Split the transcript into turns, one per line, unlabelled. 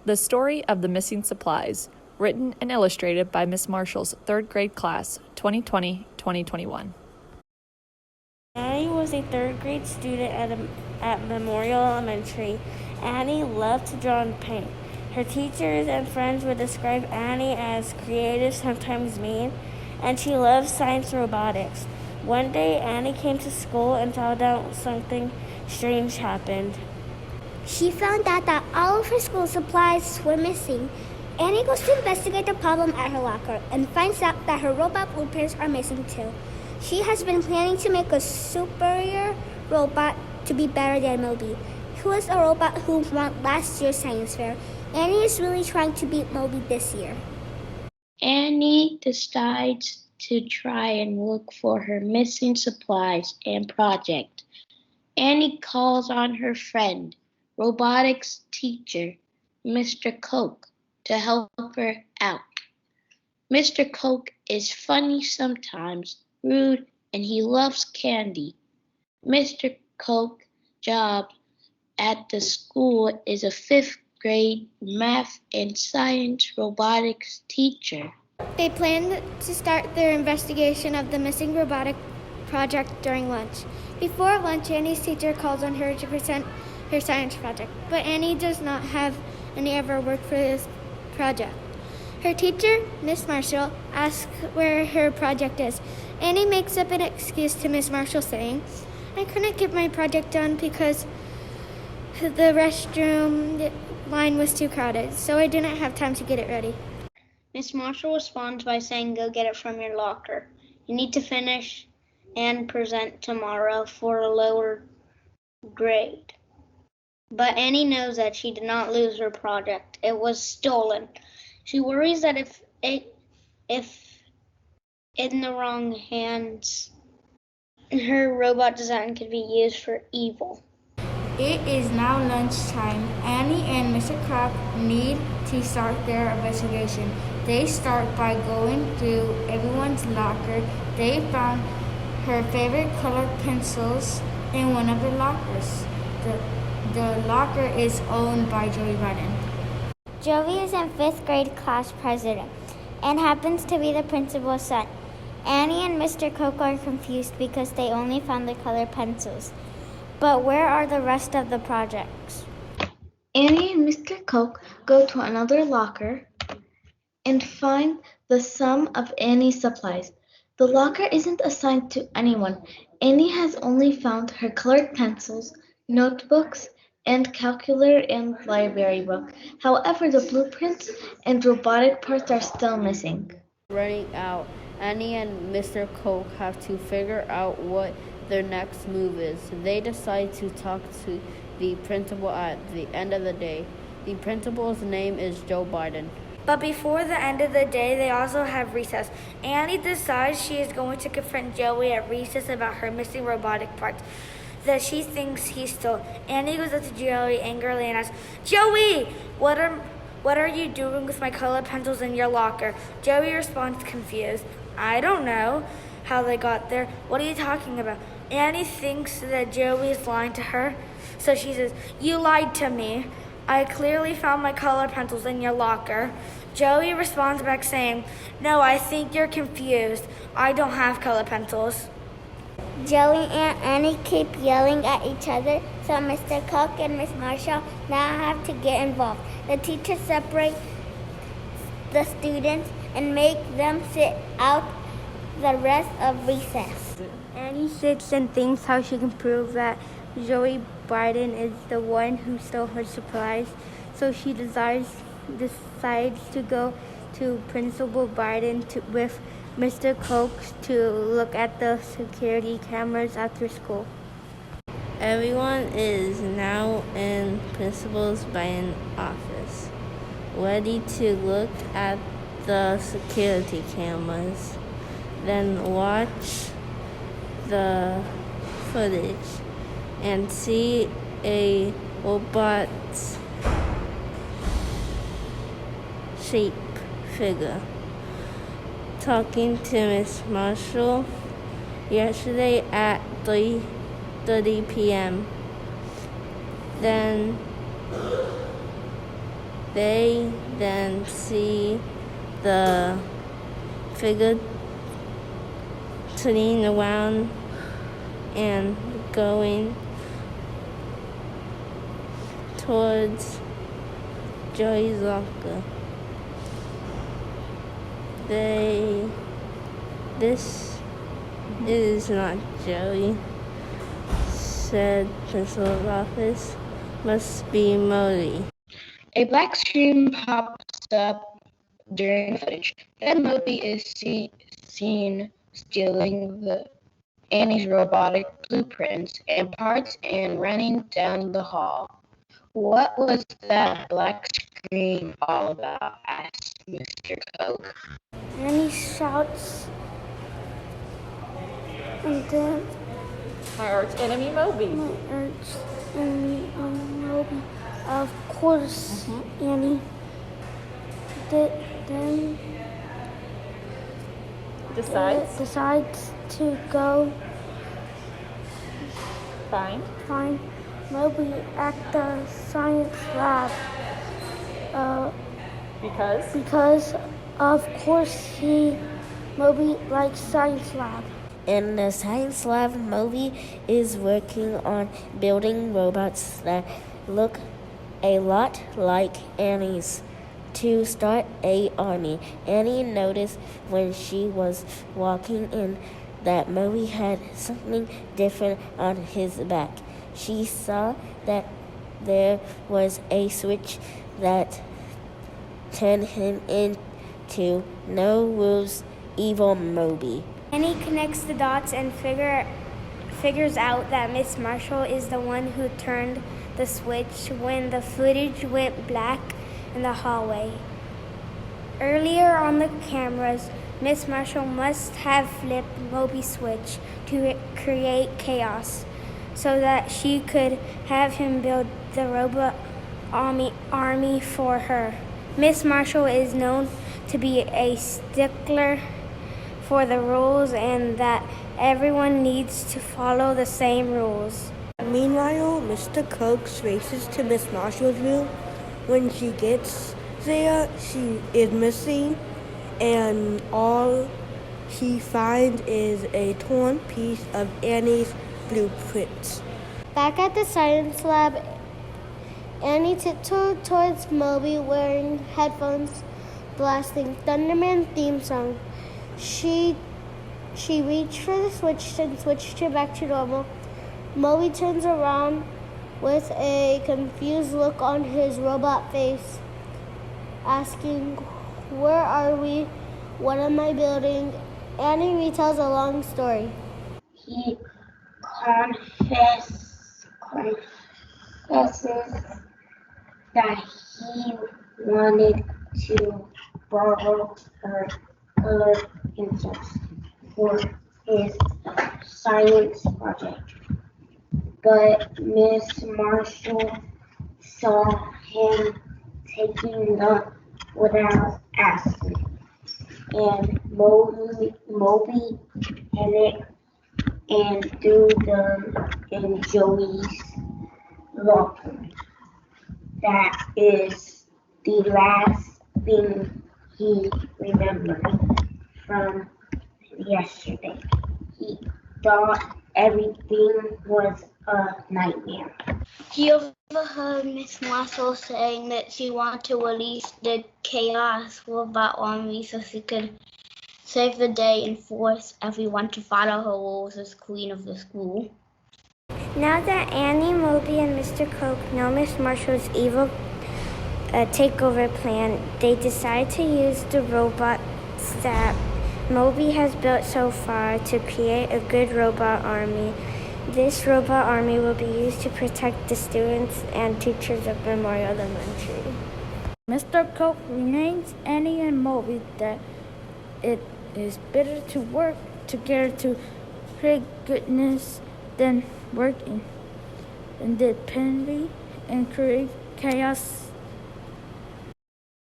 The Story of the Missing Supplies, written and illustrated by Miss Marshall's 3rd grade class, 2020-2021.
Annie was a 3rd grade student at Memorial Elementary. Annie loved to draw and paint. Her teachers and friends would describe Annie as creative, sometimes mean, and she loved science and robotics. One day, Annie came to school and found out something strange happened.
She found out that all of her school supplies were missing. Annie goes to investigate the problem at her locker and finds out that her robot blueprints are missing too. She has been planning to make a superior robot to be better than Moby, who was a robot who won last year's science fair. Annie is really trying to beat Moby this year.
Annie decides to try and look for her missing supplies and project. Annie calls on her friend, robotics teacher, Mr. Coke, to help her out. Mr. Coke is funny sometimes, rude, and he loves candy. Mr. Coke's job at the school is a 5th grade math and science robotics teacher.
They planned to start their investigation of the missing robotic project during lunch. Before lunch, Annie's teacher calls on her to present her science project, but Annie does not have any ever work for this project. Her teacher, Miss Marshall, asks where her project is. Annie makes up an excuse to Miss Marshall saying, "I couldn't get my project done because the restroom line was too crowded, so I didn't have time to get it ready."
Miss Marshall responds by saying, "Go get it from your locker. You need to finish and present tomorrow for a lower grade." But Annie knows that she did not lose her project. It was stolen. She worries that if in the wrong hands, her robot design could be used for evil.
It is now lunchtime. Annie and Mr. Croc need to start their investigation. They start by going through everyone's locker. They found her favorite colored pencils in one of the lockers. The locker is owned by Joey Biden.
Joey is in 5th grade class president and happens to be the principal's son. Annie and Mr. Coke are confused because they only found the colored pencils. But where are the rest of the projects?
Annie and Mr. Coke go to another locker and find the sum of Annie's supplies. The locker isn't assigned to anyone. Annie has only found her colored pencils, notebooks, and calculator and library book. However, the blueprints and robotic parts are still missing.
Running out, Annie and Mr. Coke have to figure out what their next move is. They decide to talk to the principal at the end of the day. The principal's name is Joe Biden.
But before the end of the day, they also have recess. Annie decides she is going to confront Joey at recess about her missing robotic parts that she thinks he stole. Annie goes up to Joey angrily and asks, "Joey, what are you doing with my colored pencils in your locker?" Joey responds confused, "I don't know how they got there. What are you talking about?" Annie thinks that Joey is lying to her, so she says, "You lied to me. I clearly found my colored pencils in your locker." Joey responds back saying, "No, I think you're confused. I don't have colored pencils."
Joey and Annie keep yelling at each other, so Mr. Cook and Miss Marshall now have to get involved. The teachers separate the students and make them sit out the rest of recess.
Annie sits and thinks how she can prove that Joey Biden is the one who stole her supplies, so she decides to go to Principal Biden with Mr. Coke to look at the security cameras after school.
Everyone is now in Principal Biden's office, ready to look at the security cameras, then watch the footage and see a robot's shape figure talking to Miss Marshall yesterday at 3:30 p.m. Then They then see the figure turning around and going towards Joey's locker. This is not Joey, said Principal's office. Must be Moby.
A black screen pops up during the footage. Then Moby is seen stealing Annie's robotic blueprints and parts and running down the hall. What was that black screen all about? Asked Mr. Coke.
Annie shouts, and then
My arch enemy, Moby.
my arch enemy, Moby. Of course, Annie. Then decides to go find Moby at the science lab. Because of course Moby likes science lab. In the science lab, Moby is working on building robots that look a lot like Annie's to start an army. Annie noticed when she was walking in that Moby had something different on his back. She saw that there was a switch that turned him into No Rules Evil Moby. Annie connects the dots and figures out that Miss Marshall is the one who turned the switch when the footage went black in the hallway. Earlier on the cameras, Miss Marshall must have flipped Moby's switch to create chaos so that she could have him build the robot army for her. Miss Marshall is known to be a stickler for the rules and that everyone needs to follow the same rules.
Meanwhile, Mr. Coke races to Miss Marshall's room. When she gets there, she is missing, and all she finds is a torn piece of Annie's blueprints.
Back at the science lab, Annie tiptoed towards Moby wearing headphones, blasting Thunderman theme song. She reached for the switch and switched it back to normal. Moby turns around with a confused look on his robot face, asking, "Where are we? What am I building?" Annie retells a long story.
He confesses that he wanted to borrow her color pencils for his science project. But Miss Marshall saw him taking them without asking, and Moby panicked and threw them in Joey's locker. That is the last thing he remembered from yesterday. He thought everything was a nightmare.
He overheard Miss Marshall saying that she wanted to release the Chaos Robot Army so she could save the day and force everyone to follow her rules as queen of the school.
Now that Annie, Moby, and Mr. Coke know Miss Marshall's evil takeover plan, they decide to use the robots that Moby has built so far to create a good robot army. This robot army will be used to protect the students and teachers of Memorial Elementary. Mr. Coke reminds Annie and Moby that it is better to work together to create goodness than working independently and create chaos